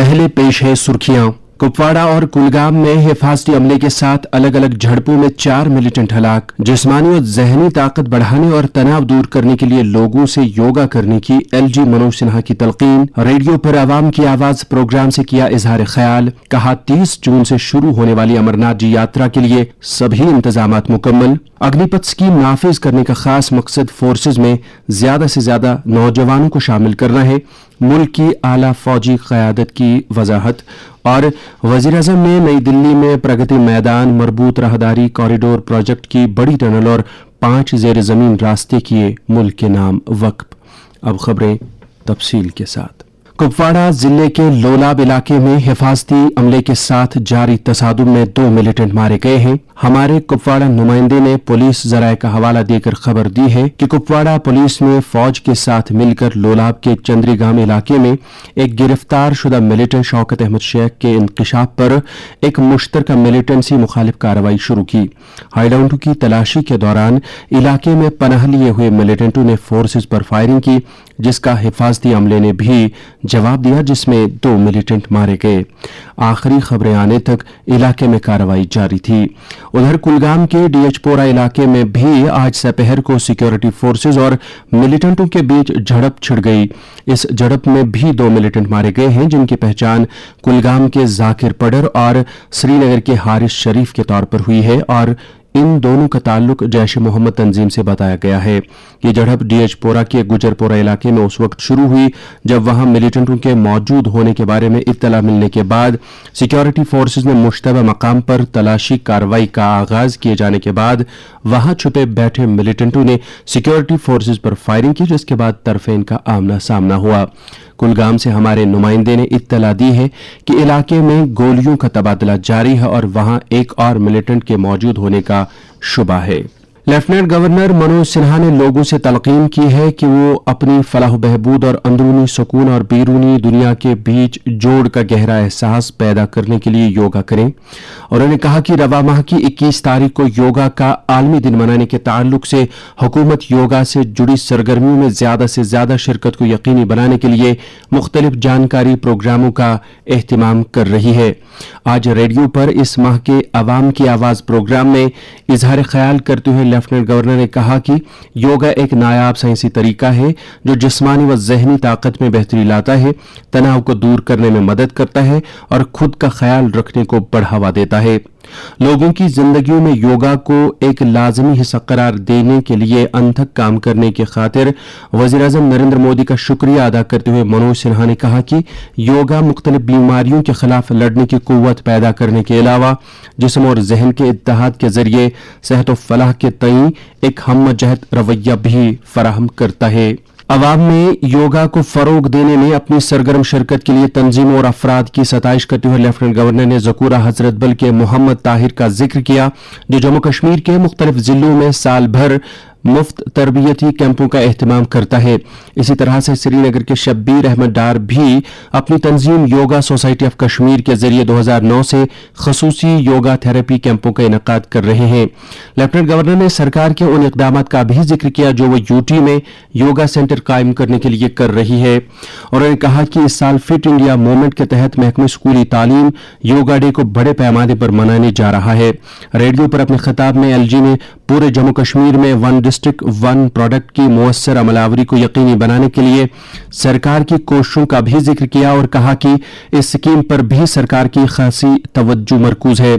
पहले पेश है सुर्खियां। कुपवाड़ा और कुलगाम में हिफाजती अमले के साथ अलग अलग झड़पों में 4 मिलिटेंट हलाक। जिस्मानी और जहनी ताकत बढ़ाने और तनाव दूर करने के लिए लोगों से योगा करने की एलजी मनोज सिन्हा की तलकीन। रेडियो पर आवाम की आवाज प्रोग्राम से किया इजहार ख्याल। कहा 30 जून से शुरू होने वाली अमरनाथ जी यात्रा के लिए सभी इंतजामात मुकम्मल। अग्निपथ स्कीम नाफिज करने का खास मकसद फोर्सेज में ज्यादा से ज्यादा नौजवानों को शामिल करना है। मुल्क की आला फौजी क़यादत की वजाहत। और वज़ीर-ए-आज़म ने नई दिल्ली में प्रगति मैदान, मरबूत राहदारी कॉरिडोर प्रोजेक्ट की बड़ी टनल और 5 ज़ेर ज़मीन रास्ते किए मुल्क के नाम वक्फ। अब खबरें तफसील के साथ। कुपवाड़ा जिले के लोलाब इलाके में हिफाजती अमले के साथ जारी तसादुम में 2 मिलिटेंट मारे गए हैं। हमारे कुपवाड़ा नुमाइंदे ने पुलिस जराये का हवाला देकर खबर दी है कि कुपवाड़ा पुलिस ने फौज के साथ मिलकर लोलाब के चंद्रीगाम इलाके में एक गिरफ्तार शुदा मिलिटेंट शौकत अहमद शेख के इंकशाफ पर एक मुश्तरका मिलिटेंसी मुखालिफ कार्रवाई शुरू की। हाईलाउंडों की तलाशी के दौरान इलाके में पनाह लिए हुए मिलिटेंटों ने फोर्सेज पर फायरिंग की, जिसका हिफाजती अमले ने भी जवाब दिया, जिसमें 2 मिलिटेंट मारे गए। आखिरी खबरें आने तक इलाके में कार्रवाई जारी थी। उधर कुलगाम के डीएचपोरा इलाके में भी आज दोपहर को सिक्योरिटी फोर्सेज और मिलिटेंटों के बीच झड़प छिड़ गई। इस झड़प में भी 2 मिलिटेंट मारे गए हैं, जिनकी पहचान कुलगाम के जाकिर पडर और श्रीनगर के हारिस शरीफ के तौर पर हुई है और इन दोनों का ताल्लुक जैश मोहम्मद तंजीम से बताया गया है। ये झड़प डीएचपोरा के गुजरपोरा इलाके में उस वक्त शुरू हुई जब वहां मिलिटेंटों के मौजूद होने के बारे में इत्तला मिलने के बाद सिक्योरिटी फोर्सेज ने मुश्तबा मकाम पर तलाशी कार्रवाई का आगाज किए जाने के बाद वहां छुपे बैठे मिलिटेंटों ने सिक्योरिटी फोर्सेज पर फायरिंग की, जिसके बाद तरफेन का आमना सामना हुआ। कुलगाम से हमारे नुमाइंदे ने इत्तला दी है कि इलाके में गोलियों का तबादला जारी है और वहां एक और मिलिटेंट के मौजूद होने का शुबा है। लेफ्टिनेंट गवर्नर मनोज सिन्हा ने लोगों से तलकीन की है कि वो अपनी फलाह बहबूद और अंदरूनी सुकून और बैरूनी दुनिया के बीच जोड़ का गहरा एहसास पैदा करने के लिए योगा करें। उन्होंने कहा कि रवा माह की 21 तारीख को योगा का आलमी दिन मनाने के ताल्लुक से हुकूमत योगा से जुड़ी सरगर्मियों में ज्यादा से ज्यादा शिरकत को यकीनी बनाने के लिए मुख्तलिफ जानकारी प्रोग्रामों का एहतमाम कर रही है। आज रेडियो पर इस माह के अवाम की आवाज प्रोग्राम में इजहार ख्याल करते हुए लेफ्टिनेंट गवर्नर ने कहा कि योगा एक नायाब साइंसी तरीका है जो जिस्मानी व जहनी ताकत में बेहतरी लाता है, तनाव को दूर करने में मदद करता है और खुद का ख्याल रखने को बढ़ावा देता है। लोगों की जिंदगियों में योगा को एक लाजमी हिस्सा करार देने के लिए अनथक काम करने की खातिर वज़ीर-ए-आज़म नरेंद्र मोदी का शुक्रिया अदा करते हुए मनोज सिन्हा ने कहा कि योगा मुख्तलिफ बीमारियों के खिलाफ लड़ने की कुव्वत पैदा करने के अलावा जिस्म और जहन के इत्तेहाद के जरिए सेहत और फलाह के तई एक हमजहत रवैया भी फराहम करता है। अवाम में योगा को फरोग देने में अपनी सरगर्म शिरकत के लिए तंजीमों और अफराद की सताइश करते हुए लेफ्टिनेंट गवर्नर ने ज़कूरा हजरत बल के मोहम्मद ताहिर का जिक्र किया, जो जम्मू कश्मीर के मुख्तलिफ जिलों में साल भर मुफ्त तरबियती कैंपों का एहतमाम करता है। इसी तरह से श्रीनगर के शब्बीर अहमद डार भी अपनी तंजीम योगा सोसाइटी ऑफ कश्मीर के जरिए 2009 से खसूसी योगा थेरेपी कैंपों का इनकाद कर रहे हैं। लेफ्टिनेंट गवर्नर ने सरकार के उन इकदाम का भी जिक्र किया जो वो यूटी में योगा सेंटर कायम करने के लिए कर रही है। उन्होंने कहा कि इस साल फिट इंडिया मूवमेंट के तहत महकमे स्कूली तालीम योगा डे को बड़े पैमाने पर मनाने जा रहा है। रेडियो पर अपने खिताब में एलजी ने पूरे जम्मू कश्मीर में वन डिस्ट्रिक्ट वन प्रोडक्ट की मुअस्सर अमलावरी को यकीनी बनाने के लिए सरकार की कोशिशों का भी जिक्र किया और कहा कि इस स्कीम पर भी सरकार की खासी तवज्जो मरकूज है।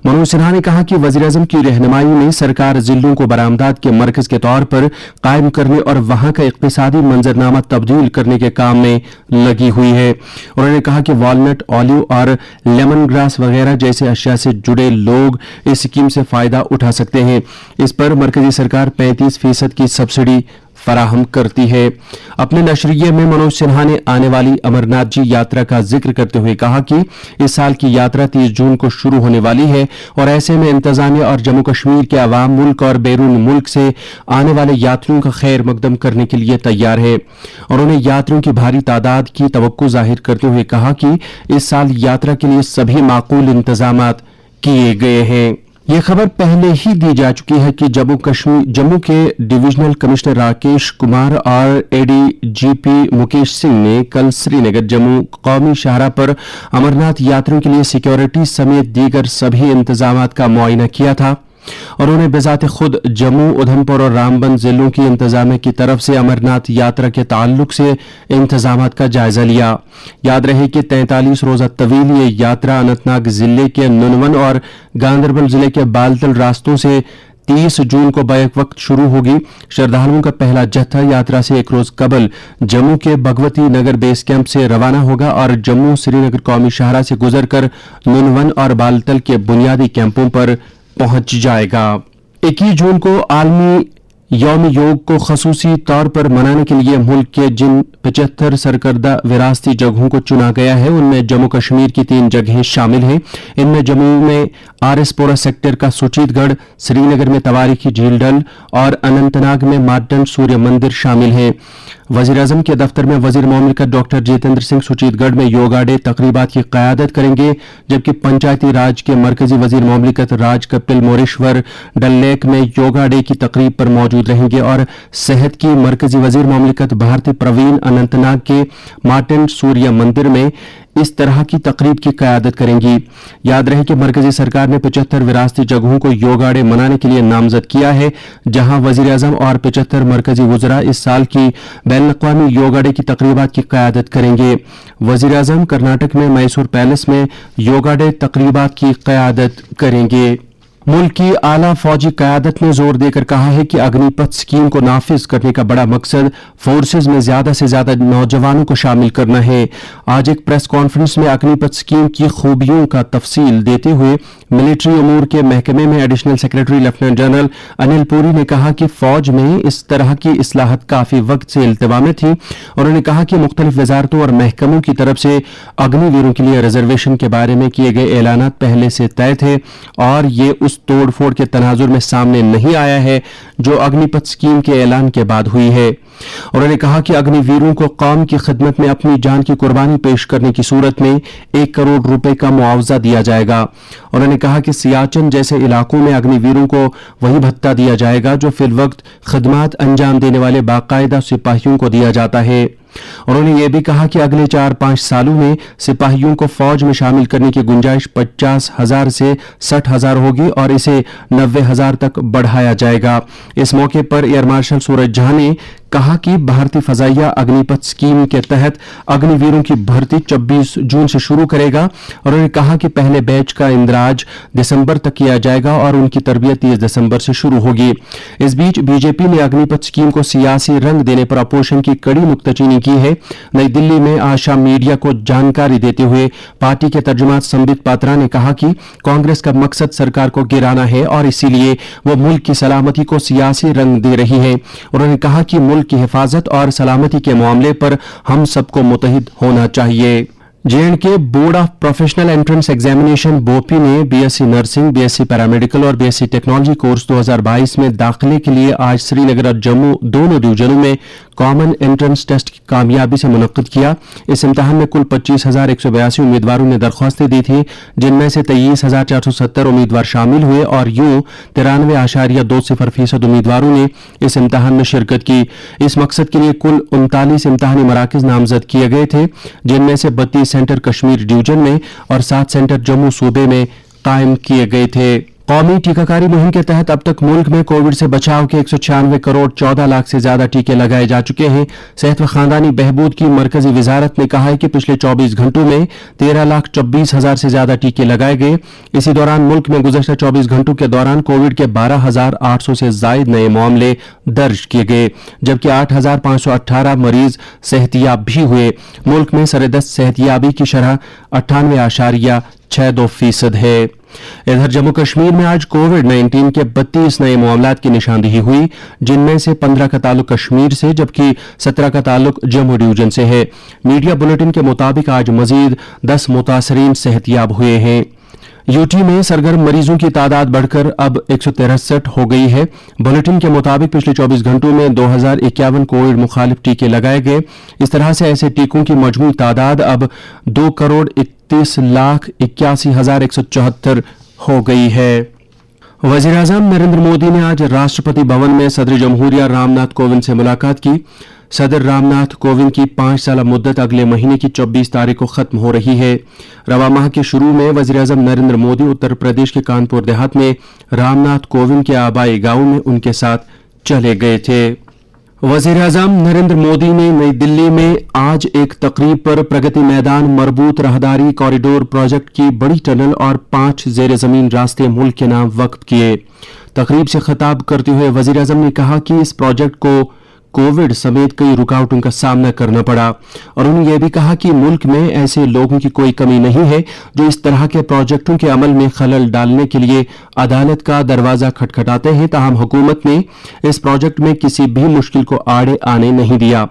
मनोज सिन्हा ने कहा कि वज़ीर-ए-आज़म की रहनुमाई में सरकार जिलों को बरामदात के मरकज के तौर पर कायम करने और वहां का इक्तिसादी मंजरनामा तब्दील करने के काम में लगी हुई है। उन्होंने कहा कि वॉलनट, ऑलिव और लेमन ग्रास वगैरह जैसे अशिया से जुड़े लोग इस स्कीम से फायदा उठा सकते हैं। इस पर मरकजी सरकार 35% की सब्सिडी फराहम करती है। अपने नशरिये में मनोज सिन्हा ने आने वाली अमरनाथ जी यात्रा का जिक्र करते हुए कहा कि इस साल की यात्रा 30 जून को शुरू होने वाली है और ऐसे में इंतजामिया और जम्मू कश्मीर के अवाम मुल्क और बैरून मुल्क से आने वाले यात्रियों का खैर मकदम करने के लिए तैयार है। उन्होंने यात्रियों की भारी तादाद की तवक्को जाहिर करते हुए कहा कि इस साल यात्रा के लिए सभी माकूल इंतजामात किए गए हैं। ये खबर पहले ही दी जा चुकी है कि जम्मू के डिविजनल कमिश्नर राकेश कुमार और एडीजीपी मुकेश सिंह ने कल श्रीनगर जम्मू कौमी शाहराह पर अमरनाथ यात्रियों के लिए सिक्योरिटी समेत दीगर सभी इंतजामात का मुआयना किया था और उन्हें बेजाते खुद जम्मू, उधमपुर और रामबन जिलों की इंतजामिया की तरफ से अमरनाथ यात्रा के ताल्लुक से इंतजामात का जायजा लिया। याद रहे कि 43 रोजा तवील ये यात्रा अनंतनाग जिले के नुनवन और गांदरबल जिले के बालतल रास्तों से 30 जून को बैक वक्त शुरू होगी। श्रद्धालुओं का पहला जत्था यात्रा से एक रोज कबल जम्मू के भगवती नगर बेस कैंप से रवाना होगा और जम्मू श्रीनगर कौमी शाहराह से गुजरकर नुनवन और बालतल के बुनियादी कैंपों पर पहुंच जाएगा। 21 जून को आलमी यौम योग को खसूसी तौर पर मनाने के लिए मुल्क के जिन 75 सरकर्दा विरासती जगहों को चुना गया है उनमें जम्मू कश्मीर की 3 जगहें शामिल हैं। इनमें जम्मू में आरएसपोरा सेक्टर का सुचीतगढ़, श्रीनगर में तवारीखी झील डल और अनंतनाग में मार्टन सूर्य मंदिर शामिल हैं। वजीर-ए-आजम के दफ्तर में वजीर मुमलिकत डॉक्टर जितेंद्र सिंह सुचीतगढ़ में योगा डे तकरीबात की क़यादत करेंगे, जबकि पंचायती राज के मरकजी वजीर मुमलिकत राज कपिल मोरेश्वर डल लेक में योगा डे की तकरीब पर मौजूद रहेंगे और सेहत की मरकजी वजीर मुमलिकत भारती प्रवीण अनंतनाग के मार्टिन सूर्य मंदिर में इस तरह की तकरीब की क़यादत करेंगी। याद रहे कि मरकजी सरकार ने 75 विरासती जगहों को योगा डे मनाने के लिए नामजद किया है, जहां वजीर आजम और 75 मरकजी वुज़रा इस साल की बैनुल-अक़वामी योगा डे की तकरीबात की क़यादत करेंगे। वजीर आजम कर्नाटक में मैसूर पैलेस में योगा डे तकरीबात की क़यादत करेंगे। मुल्क की आला फौजी क़यादत ने जोर देकर कहा है कि अग्निपथ स्कीम को नाफिज करने का बड़ा मकसद फोर्सेज में ज्यादा से ज्यादा नौजवानों को शामिल करना है। आज एक प्रेस कॉन्फ्रेंस में अग्निपथ स्कीम की खूबियों का तफसील देते हुए मिलिट्री अमूर के महकमे में additional secretary lieutenant general Anil Puri ने कहा कि फौज में इस तरह की इस्लाहत काफी वक्त से इल्तिवा में थी। उन्होंने कहा कि मुख्तलिफ वजारतों और महकमों की तरफ से अग्निवीरों के लिए रिजर्वेशन के बारे में किए गए ऐलानात पहले से तय थे और ये उस तोड़फोड़ के तनाजुर में सामने नहीं आया है जो अग्निपथ स्कीम के ऐलान के बाद हुई है। उन्होंने कहा कि अग्निवीरों को कौम की खिदमत में अपनी जान की कुर्बानी पेश करने की सूरत में 1 करोड़ रुपए का मुआवजा दिया जाएगा। उन्होंने कहा कि सियाचिन जैसे इलाकों में अग्निवीरों को वही भत्ता दिया जाएगा जो फिलवक्त खिदमत अंजाम देने वाले बाकायदा सिपाहियों को दिया जाता है। उन्होंने ये भी कहा कि अगले 4-5 सालों में सिपाहियों को फौज में शामिल करने की गुंजाइश 50,000 से 60,000 होगी और इसे 90,000 तक बढ़ाया जाएगा। इस मौके पर एयर मार्शल सूरज झा ने कहा कि भारतीय फजाइया अग्निपथ स्कीम के तहत अग्निवीरों की भर्ती 26 जून से शुरू करेगा और उन्होंने कहा कि पहले बैच का इंदराज दिसंबर तक किया जाएगा और उनकी तरबियत 30 दिसंबर से शुरू होगी। इस बीच बीजेपी ने अग्निपथ स्कीम को सियासी रंग देने पर अपोजिशन की कड़ी नुक्ताचीनी की है। नई दिल्ली में आज शाम मीडिया को जानकारी देते हुए पार्टी के तर्जुमान संबित पात्रा ने कहा कि कांग्रेस का मकसद सरकार को गिराना है और इसीलिए वो मुल्क की सलामती को सियासी रंग दे रही है। उन्होंने कहा कि मुल्क की हिफाजत और सलामती के मामले पर हम सबको मुत्तहिद होना चाहिए। J and K board of professional entrance examination BOPEE ने बीएससी नर्सिंग, बीएससी पैरामेडिकल और बीएससी टेक्नोलॉजी कोर्स 2022 में दाखिले के लिए आज श्रीनगर और जम्मू दोनों डिवीजनों में कॉमन एंट्रेंस टेस्ट की कामयाबी से मुनक्किद किया। इस इम्तिहान में कुल 25,182 उम्मीदवारों ने दरख्वास्तें दी थी, जिनमें से 23,470 उम्मीदवार शामिल हुए और यूं 93.20% उम्मीदवारों ने इस इम्तिहान में शिरकत की। इस मकसद के लिए कुल 39 इम्तिहानी मराकज नामजद किए गए थे, जिनमें से 32 सेंटर कश्मीर डिवीजन में और 7 सेंटर जम्मू सूबे में कायम किए गए थे। कौमी टीकाकारी मुहिम के तहत अब तक मुल्क में कोविड से बचाव के 196 करोड़ 14 लाख से ज्यादा टीके लगाए जा चुके हैं। सेहत व खानदानी बहबूद की मरकजी वजारत ने कहा है कि पिछले 24 घंटों में 13,24,000 से ज्यादा टीके लगाए गए। इसी दौरान मुल्क में गुज़श्ता 24 घंटों के दौरान कोविड के 12,800 से जायद नए मामले दर्ज किए गए, जबकि 8,518 मरीज सेहतियाब भी हुए। मुल्क में सरेदस्त सेहतियाबी की शरह 98.62% है। इधर जम्मू कश्मीर में आज कोविड-19 के 32 नए मामलात की निशानदेही हुई, जिनमें से 15 का ताल्लुक कश्मीर से जबकि 17 का ताल्लुक जम्मू डिवीजन से है। मीडिया बुलेटिन के मुताबिक आज मजीद 10 मुतासरीन सेहतियाब हुए हैं। यूटी में सरगर्म मरीजों की तादाद बढ़कर अब 163 हो गई है। बुलेटिन के मुताबिक पिछले 24 घंटों में 2051 कोविड मुखालिफ टीके लगाए गए। इस तरह से ऐसे टीकों की मजमूई तादाद अब 2,31,81,174 हो गई है। वजीर आजम नरेंद्र मोदी ने आज राष्ट्रपति भवन में सदर जमहूरिया रामनाथ कोविंद से मुलाकात की। सदर रामनाथ कोविंद की 5 साल मुद्दत अगले महीने की 24 तारीख को खत्म हो रही है। रवा माह के शुरू में वजीर आजम नरेंद्र मोदी उत्तर प्रदेश के कानपुर देहात में रामनाथ कोविंद के आबाई गांव में उनके साथ चले गए थे। वजीर आजम नरेंद्र मोदी ने नई दिल्ली में आज एक तकरीब पर प्रगति मैदान मरबूत राहदारी कॉरिडोर प्रोजेक्ट की बड़ी टनल और 5 जेर जमीन रास्ते मुल्क के नाम वक्फ किए। तकरीब से खिताब करते हुए वजीर आजम ने कहा कि इस प्रोजेक्ट को कोविड समेत कई रुकावटों का सामना करना पड़ा और उन्होंने यह भी कहा कि मुल्क में ऐसे लोगों की कोई कमी नहीं है जो इस तरह के प्रोजेक्टों के अमल में खलल डालने के लिए अदालत का दरवाजा खटखटाते हैं। ताहम हुकूमत ने इस प्रोजेक्ट में किसी भी मुश्किल को आड़े आने नहीं दिया।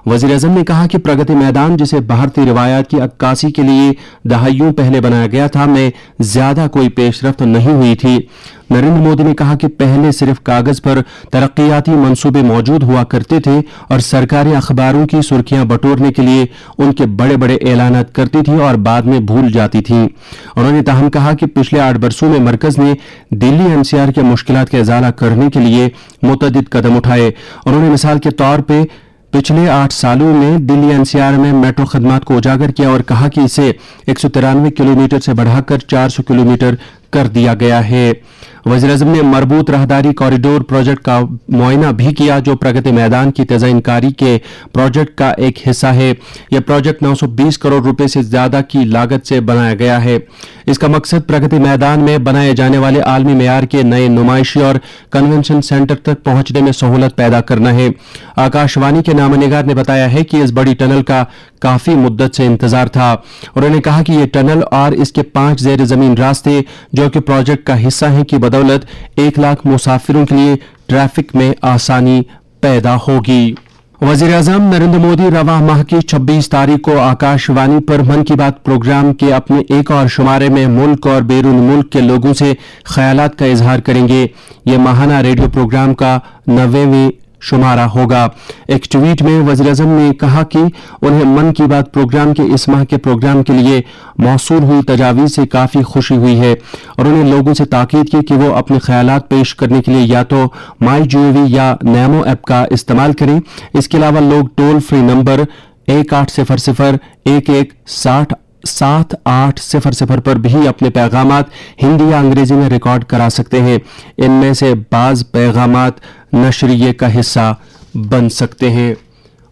वजीर आजम ने कहा कि प्रगति मैदान जिसे भारतीय रिवायात की अक्कासी के लिए दहाइयों पहले बनाया गया था में ज्यादा कोई पेशरफ्त नहीं हुई थी। नरेंद्र मोदी ने कहा कि पहले सिर्फ कागज पर तरक्याती मंसूबे मौजूद हुआ करते थे और सरकारें अखबारों की सुर्खियां बटोरने के लिए उनके बड़े बड़े ऐलानात करती थी और बाद में भूल जाती थी। उन्होंने ताहम कहा कि पिछले 8 बरसों में मरकज ने दिल्ली एनसीआर के मुश्किलात का इजाला करने के लिए मुतअद्दिद कदम उठाए। उन्होंने मिसाल के तौर पर पिछले 8 सालों में दिल्ली एनसीआर में मेट्रो खदमात को उजागर किया और कहा कि इसे 193 किलोमीटर से बढ़ाकर 400 किलोमीटर कर दिया गया है। वज़ीर आज़म ने मरबूत राहदारी कॉरिडोर प्रोजेक्ट का मुआयना भी किया जो प्रगति मैदान की तज़ाइनकारी के प्रोजेक्ट का एक हिस्सा है। यह प्रोजेक्ट 920 करोड़ रुपए से ज्यादा की लागत से बनाया गया है। इसका मकसद प्रगति मैदान में बनाए जाने वाले आलमी मेयार के नए नुमाइशी और कन्वेंशन सेंटर तक पहुंचने में सहूलत पैदा करना है। आकाशवाणी के नामनिगार ने बताया है कि इस बड़ी टनल का काफी मुद्दत से इंतजार था। उन्होंने कहा कि यह टनल और इसके 5 जेर जमीन रास्ते जो कि प्रोजेक्ट का हिस्सा हैं की बदौलत 1 लाख मुसाफिरों के लिए ट्रैफिक में आसानी पैदा होगी। वजीर आजम नरेंद्र मोदी रवा माह की 26 तारीख को आकाशवाणी पर मन की बात प्रोग्राम के अपने एक और शुमारे में मुल्क और बैरून मुल्क के लोगों से ख्यालात का इजहार करेंगे। ये माहाना रेडियो प्रोग्राम का 90वें शुमारा होगा। एक ट्वीट में वज़ीर आज़म ने कहा कि उन्हें मन की बात प्रोग्राम के इस माह के प्रोग्राम के लिए मौसूल हुई तजावीज़ से काफ़ी खुशी हुई है और उन्हें लोगों से ताकीद की कि वो अपने ख्यालात पेश करने के लिए या तो MyGov या नैमो ऐप का इस्तेमाल करें। इसके अलावा लोग टोल फ्री नंबर 1800-11-60-7800 पर भी अपने पैगामात हिंदी या अंग्रेजी में रिकॉर्ड करा सकते हैं। इनमें से बाज़ पैगामात नशरिये का हिस्सा बन सकते हैं।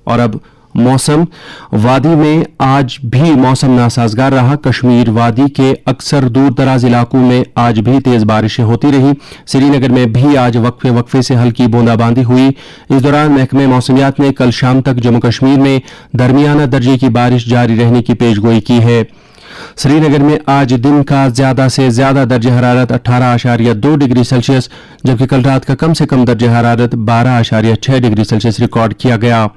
और अब मौसम। वादी में आज भी मौसम नासाजगार रहा। कश्मीर वादी के अक्सर दूर दराज इलाकों में आज भी तेज बारिशें होती रही। श्रीनगर में भी आज वक्फे वक्फे से हल्की बूंदाबांदी हुई। इस दौरान महकमे मौसमियात ने कल शाम तक जम्मू कश्मीर में दरमियाना दर्जे की बारिश जारी रहने की पेशगोई की है। श्रीनगर में आज दिन का ज्यादा से ज्यादा दर्ज हरारत 18.2 डिग्री सेल्सियस जबकि कल रात का कम से कम दर्ज हरारत 12.6 डिग्री सेल्सियस रिकॉर्ड किया गया।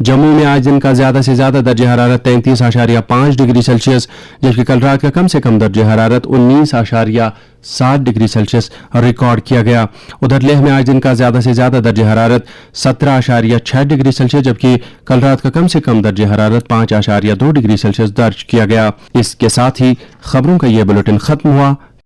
जम्मू में आज दिन का ज्यादा से ज्यादा दर्ज हरारत 33.5 डिग्री सेल्सियस जबकि कल रात का कम से कम दर्ज हरारत 19.7 डिग्री सेल्सियस रिकॉर्ड किया गया। उधर लेह में आज दिन का ज्यादा से ज्यादा दर्ज हरारत 17.6 डिग्री सेल्सियस जबकि कल रात का कम से कम दर्ज हरारत 5.2 डिग्री सेल्सियस दर्ज किया गया। इसके साथ ही खबरों का यह बुलेटिन खत्म हुआ।